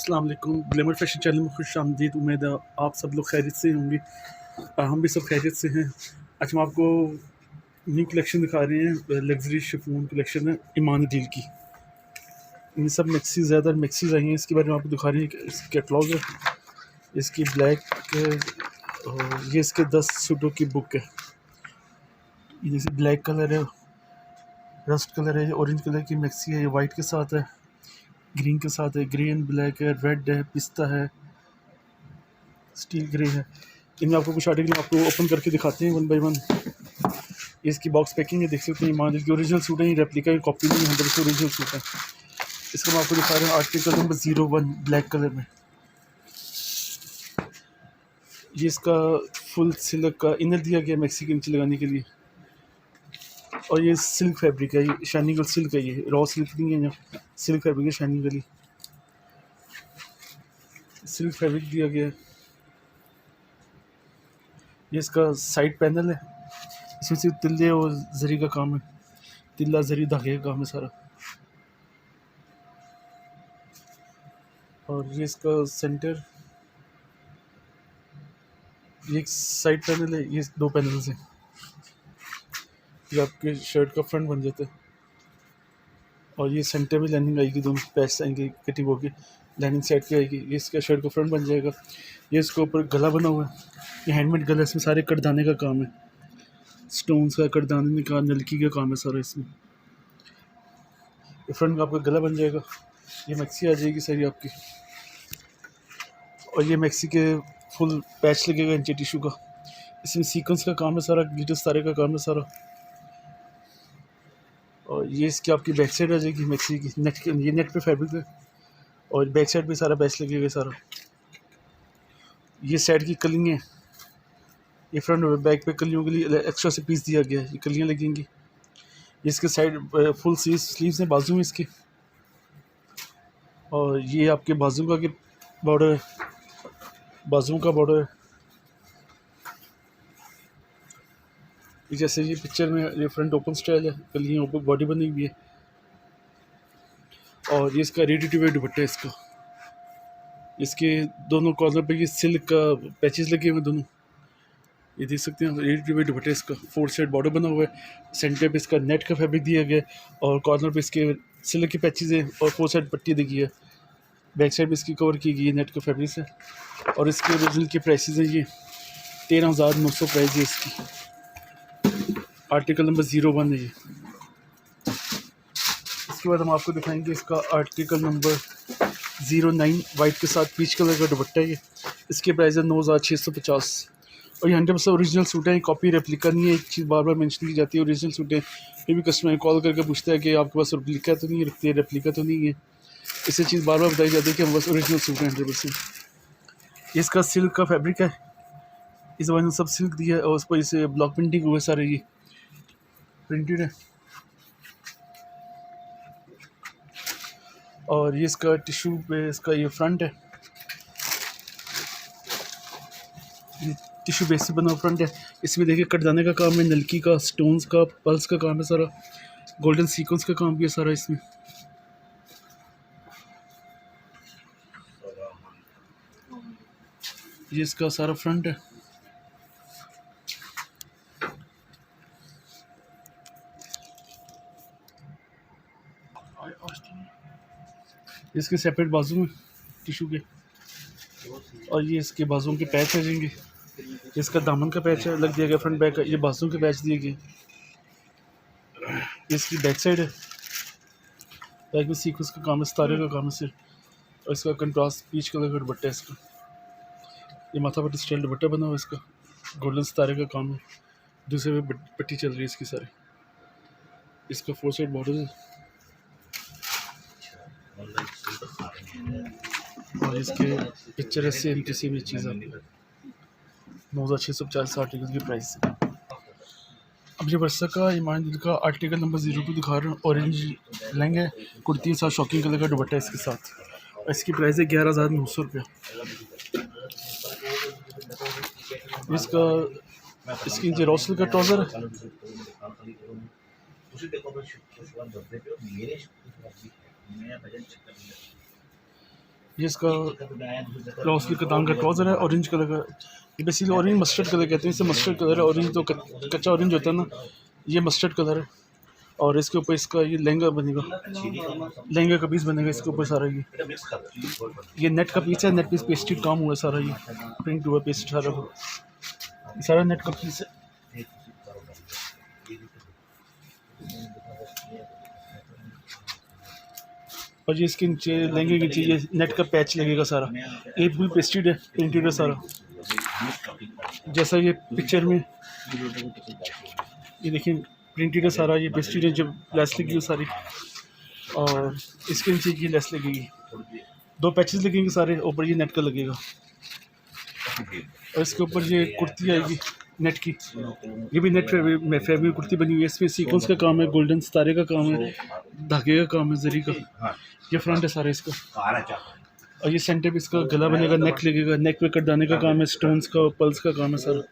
अस्सलाम वालेकुम। Glamour fashion channel में खुश आमदीद। उम्मीद है आप सब लोग खैरियत से होंगे। हम भी सब खैरियत से हैं। आज हम आपको न्यू कलेक्शन दिखा रहे हैं। लग्जरी शिफॉन कलेक्शन है ईमान डील की। ये सब मैक्सी ज़्यादा मैक्सीज आई हैं। इसके बारे में आपको दिखा रहे हैं। इसकी कैटलॉग है, इसकी ब्लैक है और ये इसके 10 सूटों की बुक है। ये जैसे ब्लैक कलर है, रस्ट कलर है, ऑरेंज कलर की मैक्सी है, ये वाइट के साथ है, ग्रीन के साथ है, ग्रे एंड ब्लैक है, रेड है, पिस्ता है, स्टील ग्रे है। इनमें आपको कुछ आर्टिकल आपको ओपन करके दिखाते हैं वन बाय वन। ये इसकी बॉक्स पैकिंग है, देख सकते हैं। ईमान की ओरिजिनल सूट है, ये रेप्लिका की कॉपी नहीं है, 100% ओरिजिनल सूट है। इसका मैं आपको दिखा रहा हूँ आर्टिकल नंबर 01 ब्लैक कलर में। ये इसका फुल सिल्क का इनर दिया गया मैक्सी के नीचे लगाने के लिए, और ये सिल्क फैब्रिक है, ये शाइनिंग सिल्क है, ये रॉ सिल्क नहीं है, यहाँ सिल्क फैब्रिक है, शाइनिंग वाली सिल्क फैब्रिक दिया गया है। ये इसका साइड पैनल है, इसमें से तिल्ले और जरी का काम है, तिल्ला जरी धागे का काम है सारा। और ये इसका सेंटर, ये एक साइड पैनल है, ये 2 पैनल्स हैं। ये आपके शर्ट का फ्रंट बन जाता है, और ये सेंटर में लाइनिंग आएगी, दोनों पैच आएंगे कटिंग होगी, लाइनिंग साइड की आएगी। ये इसका शर्ट का फ्रंट बन जाएगा। ये इसके ऊपर गला बना हुआ है, ये हैंडमेड गला, इसमें सारे कटदाने का काम है, स्टोन्स का कटदाने का, नलकी का काम है सारा इसमें। ये फ्रंट का आपका गला बन जाएगा। ये मैक्सी आ जाएगी सारी आपकी, और ये मैक्सी के फुल पैच लगेगा इंची टिशू का। इसमें सीक्वेंस का काम है सारा, ग्लिटर्स सारे का काम है सारा। और ये इसकी आपकी बैक साइड आ जाएगी मैक्सी की, नेट के, ये नेट पे फैब्रिक है, और बैक साइड पे सारा बैच लगेगा सारा। ये साइड की कलिंग है, ये फ्रंट और बैक पे कलियों के लिए एक्स्ट्रा से पीस दिया गया है, ये कलियाँ लगेंगी। इसके साइड फुल स्लीव्स हैं, बाजू में इसके, और ये आपके बाजू का के बॉर्डर है, बाजुओं का बॉर्डर है। ये जैसे ये पिक्चर में ये फ्रंट ओपन स्टाइल है, कलियाँ ऊपर बॉडी बनी हुई है, और ये इसका रेडी टू वेयर दुपट्टा है इसका। इसके दोनों कॉर्नर पे ये सिल्क का पैचेस लगे हुए दोनों, ये देख सकते हैं। रेडी टू वेयर दुपट्टा इसका, 4 साइड बॉर्डर बना हुआ है, सेंटर पे इसका नेट का फैब्रिक दिया गया है, और कॉर्नर पे इसके सिल्क के पैचेस हैं, और 4 साइड पट्टी दी गई है। बैक साइड में इसकी कवर की गई है नेट का फैब्रिक से। और इसके ओरिजिनल के प्राइसेस हैं, ये 13,900 प्राइस है इसकी। आर्टिकल नंबर 01 है ये। इसके बाद हम आपको दिखाएंगे इसका आर्टिकल नंबर 09 वाइट के साथ पीच कलर का दुपट्टा है ये। इसके प्राइस है 9,650, और ये 100% ओरिजिनल सूट है, कॉपी रेप्लिका नहीं है। एक चीज़ बार बार मेंशन की जाती है, ओरिजिनल सूट है। फिर भी कस्टमर कॉल करके पूछता है कि आपके पास रेप्लिका तो नहीं रखती है, रेप्लिका तो नहीं है। इसे चीज़ बार बार बताई जाती है कि हम बस ओरिजिनल सूट है 100%। इसका सिल्क का फैब्रिक है, इस वजह सब सिल्क दिया है, और उस पर इसे ब्लॉक प्रिंटिंग हुए सारे, ये प्रिंटेड है। और ये इसका टिश्यू पे इसका ये फ्रंट है, ये टिश्यू बेस से बना फ्रंट है। इसमें देखिए कटदाने का काम है, नलकी का, स्टोन्स का, पल्स का काम है सारा, गोल्डन सीक्वेंस का काम भी है सारा इसमें। ये इसका सारा फ्रंट है। इसके सेपरेट बाजू में टिश्यू के, और ये इसके बाजुओं के पैच आ जाएंगे। इसका दामन का पैच लग दिया गया, फ्रंट बैक का, ये बाजुओं के पैच दिए गए। इसकी बैक साइड है, बैक में सीक्वेंस का काम है, सितारे का काम है सिर्फ, और इसका कंट्रास्ट पीच कलर का दुपट्टा है इसका। ये माथा पट्टी स्टाइल दुपट्टा बना हुआ है इसका, गोल्डन सितारे का काम है, दूसरे पे पट्टी चल रही है इसकी सारी। इसका 4 साइड बॉर्डर है, और इसके पिक्चर है सेम टू सेम ये चीज़ आपकी। 9,650 आर्टिकल की प्राइस है। अब ये वर्षा का ईमान दिल का आर्टिकल नंबर 02 दिखा रहा हूँ। ऑरेंज लहंगा है, कुर्ती के साथ शॉकिंग कलर का दुपट्टा है इसके साथ, और इसकी प्राइस है 11,900 रुपये। इसकी नीचे रॉसल का ट्राउज़र है, ये इसका लॉन्ग स्लीव कतान का ट्राउज़र है ऑरेंज कलर का। ये बेसिकली ऑरेंज मस्टर्ड कलर कहते हैं, इसे मस्टर्ड कलर है। ऑरेंज तो कच्चा ऑरेंज होता है ना, ये मस्टर्ड कलर है। और इसके ऊपर इसका ये लहंगा बनेगा, लहंगा का पीस बनेगा इसके ऊपर सारा। ये नेट का पीस है, नेट पीस पेस्टेड काम हुआ है सारा, ये प्रिंट हुआ पेस्ट सारा नेट का पीस है। और ये इसके नीचे लहंगे के नीचे ये नेट का पैच लगेगा सारा, ये बिल्कुल पेस्टेड है, प्रिंटेड है सारा, जैसा ये पिक्चर में ये देखिए प्रिंटेड है सारा, ये पेस्टेड है। जब लेस लगी हो सारी, और इसके नीचे की लेस लगेगी, 2 पैचेस लगेंगे सारे, ऊपर ये नेट का लगेगा। और इसके ऊपर ये कुर्ती आएगी नेट की, ये भी नेट फैब्रिक कुर्ती बनी हुई है। इसमें सीक्वेंस का काम है, गोल्डन सितारे का काम है, धागे का काम है, जरी का। ये फ्रंट है सारा इसका। और ये सेंटर पे इसका गला बनेगा, नेक लगेगा, नेक पे कटदाने का काम है, स्टोन्स का पल्स का काम है सारा।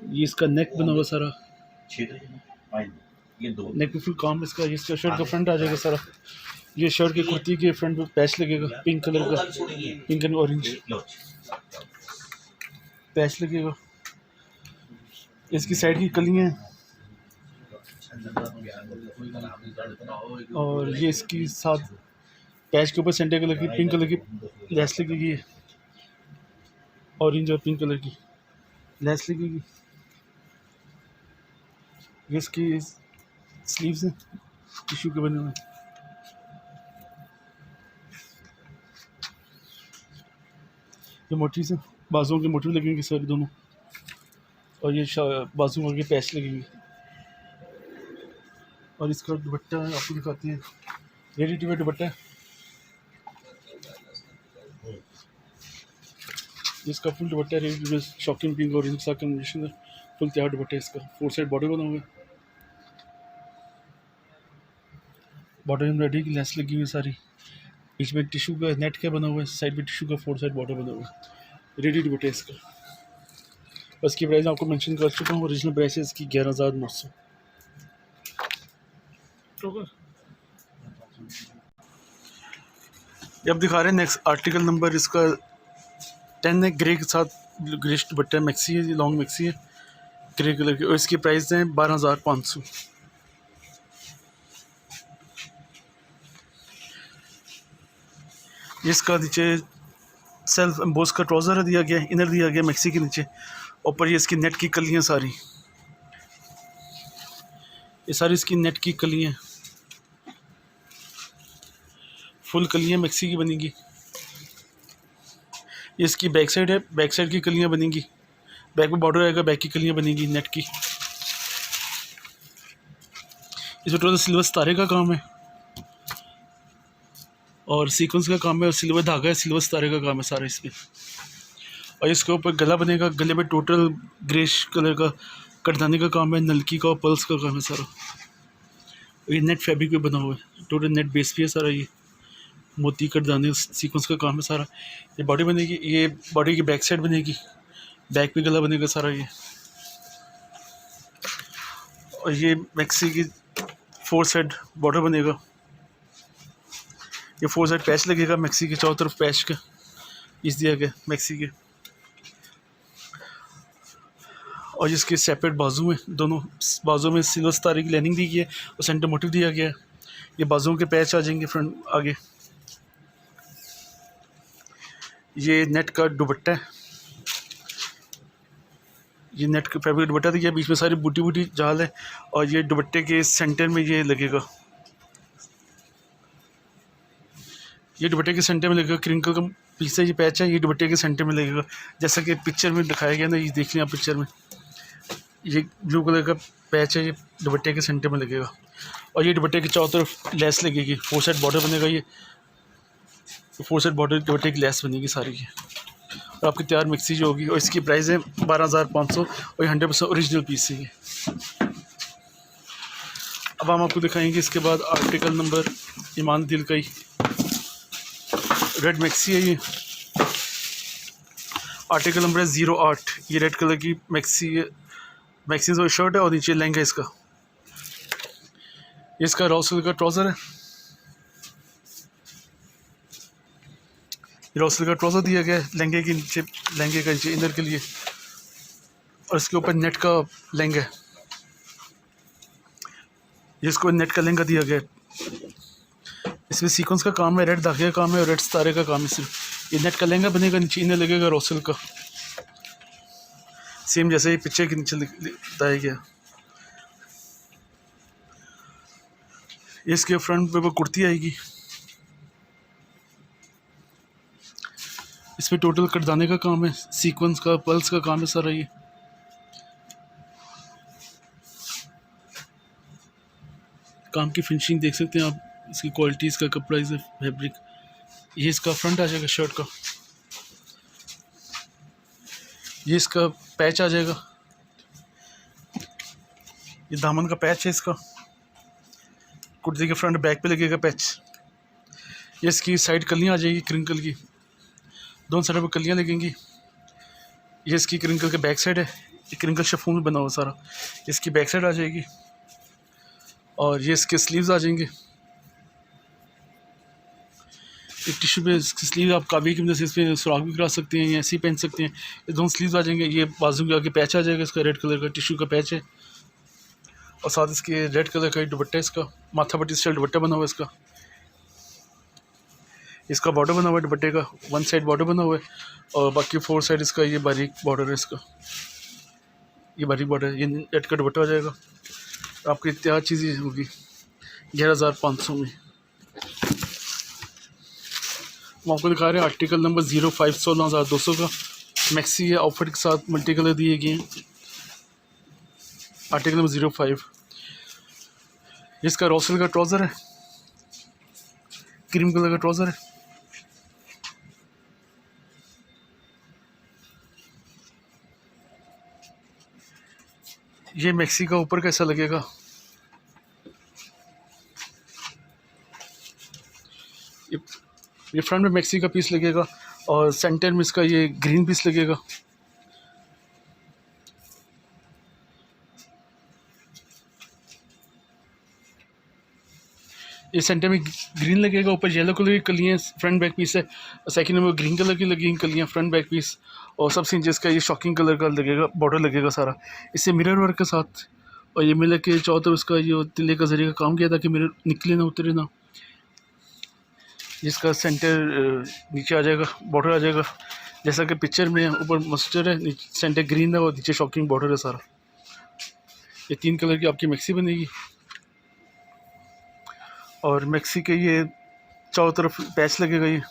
ये इसका नेक बना हुआ सारा, नेक पे फुल काम इसका। ये इसका शर्ट का फ्रंट आ जाएगा सारा। ये शर्ट की कुर्ती के फ्रंट पे पैच लगेगा पिंक कलर का, पिंक एंड ऑरेंज पैच लगेगा। इसकी साइड की कलियाँ हैं, और ये इसकी साथ पैच के ऊपर सेंटर कलर की पिंक कलर की लेस लगेगी, ऑरेंज और पिंक कलर की लेस लगेगी। ये इसकी स्लीव्स हैं टिश्यू के बने हुए। ये मोटी से बाजुओं के मोटिव लगेंगे सारे दोनों, और ये बाजुओं के पैच लगेंगे। और इसका दुपट्टा आपको दिखाते हैं, रेडी टू वेयर दुपट्टा है। इसका फुल दुपट्टा है, ready to wear, shocking pink और इनका कॉम्बिनेशन है, फुल तैयार दुपट्टा है इसका। 4 साइड बॉर्डर बना हुआ है, बॉर्डर में रेडी की लेस लगी हुई है सारी। बीच में टिश्यू का नेट का बना हुआ है, साइड में टिश्यू का 4 साइड बॉर्डर बना हुआ है, रेडी टू वेयर है इसका। बस की प्राइस आपको मेंशन कर चुका हूँ, ओरिजिनल प्राइस है इसकी 11,900। अब दिखा रहे हैं नेक्स्ट आर्टिकल नंबर इसका 10 है, ग्रे के साथ ग्रेश दुपट्टा मैक्सी है, लॉन्ग मैक्सी है ग्रे कलर की, और इसकी प्राइस है 12,500। इसका नीचे सेल्फ एम्बोस का ट्राउज़र दिया गया है, इनर दिया गया मैक्सी के नीचे, ऊपर ये इसकी नेट की कलियाँ सारी, ये सारी इसकी नेट की कलियाँ, फुल कलियाँ मैक्सी की बनेगी। ये इसकी बैक साइड है, बैक साइड की कलियाँ बनेंगी, बैक में बॉर्डर आएगा, बैक की कलियाँ बनेगी नेट की। इसमें टोटल सिल्वर सितारे का काम है, और सीक्वेंस का काम है, और सिल्वर धागा है, सिल्वर सितारे का काम है सारा इसमें। और इसके ऊपर गला बनेगा, गले में टोटल ग्रेश कलर का कटदाने का काम है, नलकी का और पल्स का काम है सारा। ये नेट फैब्रिक पे बना हुआ है, टोटल नेट बेस भी है सारा, ये मोती कटदाने सीक्वेंस का काम है सारा। ये बॉडी बनेगी, ये बॉडी की बैक साइड बनेगी, बैक पे गला बनेगा सारा ये। और ये मैक्सी की 4 साइड बॉर्डर बनेगा, ये 4 साइड पैच लगेगा मैक्सी के चारों तरफ, पैच का इस दिया गया मैक्सी के। और जिसके सेपरेट बाजू हैं, दोनों बाजू में सिल्वर सितारे की लाइनिंग दी गई है, और सेंटर मोटिव दिया गया है। ये बाजुओं के पैच आ जाएंगे फ्रंट आगे। ये नेट का दुपट्टा है, ये नेट का फैब्रिक दुपट्टा दिया, बीच में सारी बूटी बूटी जाल है, और ये दुपट्टे के सेंटर में ये लगेगा, ये दुपट्टे के सेंटर में लगेगा, क्रिंकल का पीस है, ये पैच है, ये दुपट्टे के सेंटर में लगेगा, जैसा कि पिक्चर में दिखाया गया ना, ये देख लें आप पिक्चर में, ये ब्लू कलर का पैच है, ये दुपट्टे के सेंटर में लगेगा। और ये दुपट्टे के चारों तरफ लेस लगेगी, 4 साइड बॉर्डर बनेगा, ये 4 साइड बॉर्डर दुपट्टे की लेस बनेगी सारी की, और आपकी तैयार मिक्सी जो होगी। और इसकी प्राइस है 12,500, और ये 100% ओरिजिनल पीस है ये। अब हम आपको दिखाएंगे इसके बाद आर्टिकल नंबर ईमान दिल का ही रेड मैक्सी है, ये आर्टिकल नंबर है 08। ये रेड कलर की मैक्सी जो शर्ट है, और नीचे लहंगा इसका। इसका रॉस कलर का ट्राउज़र है, रॉसल का ट्राउज़र दिया गया है लहंगे के नीचे, लहंगे का नीचे इनर के लिए, और इसके ऊपर नेट का लहंगा है, जिसको नेट का लहंगा दिया गया है। इसमें सीक्वेंस का काम है, रेड धागे का काम है और रेड सितारे का काम है। सिर्फ ये नेट का लहंगा बनेगा, नीचे इनर लगेगा रॉसल का, सेम जैसे ये पिक्चर के नीचे बताया गया। इसके फ्रंट पे वो कुर्ती आएगी। इसमें टोटल कटदाने का काम है, सीक्वेंस का, पल्स का काम है सारा। ये काम की फिनिशिंग देख सकते हैं आप, इसकी क्वालिटी, इसका कपड़ा, इसका फैब्रिक। ये इसका फ्रंट आ जाएगा शर्ट का, ये इसका पैच आ जाएगा, ये दामन का पैच है इसका, कुर्ती के फ्रंट बैक पे लगेगा पैच। ये इसकी साइड कलियाँ आ जाएगी क्रिंकल की, दोनों साइड पर कलियाँ लगेंगी। ये इसकी क्रिंकल के बैक साइड है, ये क्रिंकल शिफॉन में बना हुआ सारा, इसकी बैक साइड आ जाएगी। और ये इसके स्लीव्स आ जाएंगे, एक टिश्यू पे इसकी स्लीव आप काबी की मदद से इस पर सुराख भी करा सकते हैं या ऐसे ही पहन सकते हैं। ये दोनों स्लीव्स आ जाएंगे। ये बाजू के आगे पैच आ जाएगा, इसका रेड कलर का टिश्यू का पैच है, और साथ इसके रेड कलर का दुपट्टा है, इसका माथा पट्टी स्टाइल दुपट्टा बना हुआ है इसका। इसका बॉर्डर बना हुआ है दुपट्टे का, वन साइड बॉर्डर बना हुआ है और बाकी फोर साइड इसका ये बारीक बॉर्डर है इसका, ये बारीक बॉर्डर है। ये नेट का दुपट्टा हो जाएगा। आपकी तैयार चीज़ें होगी 11,500 में। हम आपको दिखा रहे हैं आर्टिकल नंबर 05 16,200 का मैक्सी है, आउटफिट के साथ मल्टी कलर दिए गए हैं। Article number 05। इसका रॉसल का ट्राउज़र है, क्रीम कलर का ट्राउज़र है। ये मैक्सी का ऊपर कैसा लगेगा, ये फ्रंट में मैक्सी का पीस लगेगा और सेंटर में इसका ये ग्रीन पीस लगेगा। ये सेंटर में ग्रीन लगेगा, ऊपर येलो कलर की कलियाँ फ्रंट बैक पीस है, और सेकंड में ग्रीन कलर की लगेंगी कलियाँ फ्रंट बैक पीस, और सबसे नीचे इसका ये शॉकिंग कलर का लगेगा, बॉर्डर लगेगा सारा इससे मिरर वर्क के साथ। और ये मिलर के चारों तरफ इसका ये तिले का जरिए का काम किया था कि मिरर निकले ना, उतरे ना। जिसका सेंटर नीचे आ जाएगा, बॉर्डर आ जाएगा जैसा कि पिक्चर में ऊपर मस्टर्ड है, सेंटर ग्रीन है और नीचे शॉकिंग बॉर्डर है सारा। ये 3 कलर की आपकी मैक्सी बनेगी। और मैक्सी के ये चारों तरफ पैच लगेगा, ये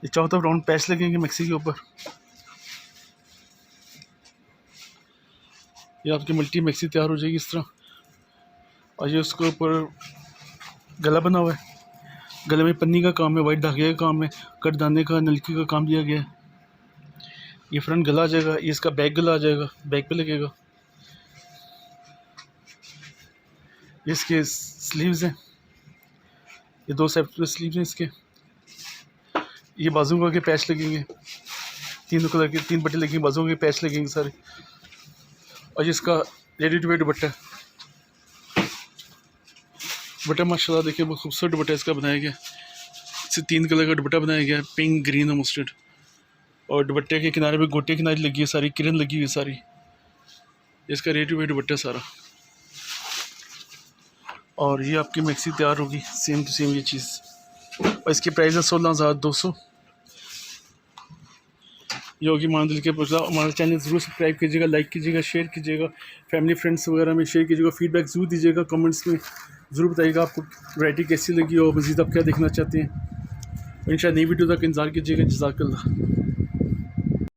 चारों तरफ राउंड पैच लगेंगे मैक्सी के ऊपर। ये आपकी मल्टी मैक्सी तैयार हो जाएगी इस तरह। और ये उसके ऊपर गला बना हुआ है, गले में पन्नी का काम है, वाइट धागे का काम है, कटदाने का, नलकी का काम दिया गया है। ये फ्रंट गला आ जाएगा, ये इसका बैक गला आ जाएगा, बैक पे लगेगा। ये इसके स्लीव्स हैं, ये 2 साइड पे स्लीव्स हैं इसके। ये बाजू के पैच लगेंगे, 3 कलर के 3 बट्टे लगेंगे, बाजू के पैच लगेंगे सारे। और इसका रेडी टू वेयर दुपट्टा है। दुपट्टा माशाल्लाह देखिए बहुत खूबसूरत दुपट्टा इसका बनाया गया। इससे 3 कलर का दुपट्टा बनाया गया है, पिंक, ग्रीन और मस्टर्ड। और दुपट्टे के किनारे पे गोटे किनारे लगी है सारी, किरण लगी हुई है सारी। इसका रेडी टू वेयर दुपट्टा सारा। और ये आपकी मैक्सी तैयार होगी सेम टू सेम ये चीज़। और इसकी प्राइस है 16,200। ये होगी मानदिल के पुतला। हमारा चैनल ज़रूर सब्सक्राइब कीजिएगा, लाइक कीजिएगा, शेयर कीजिएगा, फैमिली फ्रेंड्स वगैरह में शेयर कीजिएगा। फीडबैक ज़रूर दीजिएगा, कमेंट्स में ज़रूर बताइएगा आपको वैरायटी कैसी लगी और मज़ीद आप क्या देखना चाहते हैं। इंशाल्लाह नई वीडियो तक इंतज़ार कीजिएगा। जज़ाकल्लाह।